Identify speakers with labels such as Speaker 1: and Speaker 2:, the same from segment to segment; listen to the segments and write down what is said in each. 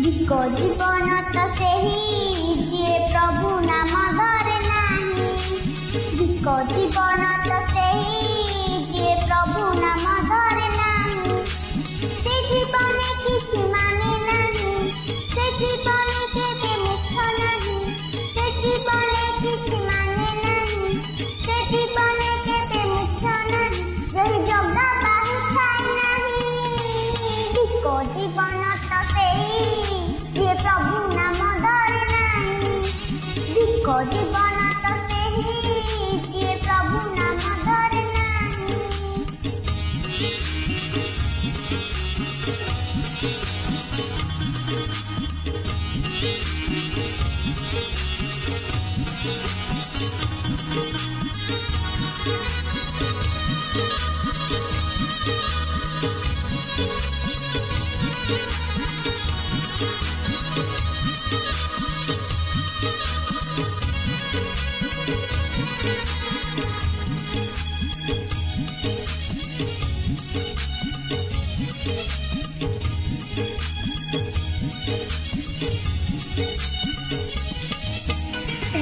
Speaker 1: धिक्को जीवन तो सेही जे प्रभु नाम धरे नाही। धिक्को जीवन तो सेही जे प्रभु नाम धरे नाही। से जीवन किछि माने नाही, से जीवन केबे मुक्त नाही। से जीवन किछि माने नाही, से जीवन केबे मुक्त नाही। जहि जगदा बाहु खाए नाही। धिक्को जीवन तो सेही जे प्रभु नाम धरे नाही। धिक्को जीवन तो सेही जे प्रभु नाम धरे नाही।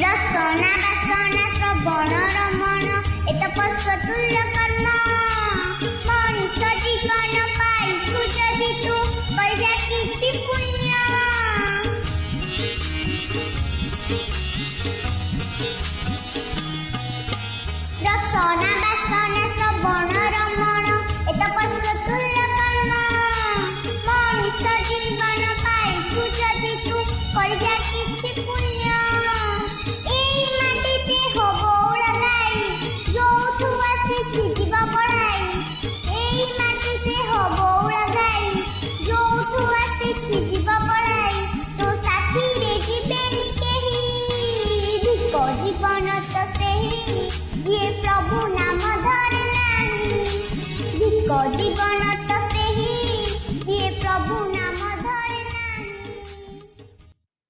Speaker 1: रसना रसना श्रवण रमण एत पशुतुल्य कर्म। मनुष्य जीवन पाइछु जदि तू करिया किछि पुण्य। रसना रसना श्रवण रमण एत पशुतुल्य कर्म। मनुष्य जीवन पाइछु जदि तू करिया किछि पुण्य। जीवन तो सेही जे प्रभु नाम धरे नाही। धिक्को जीवन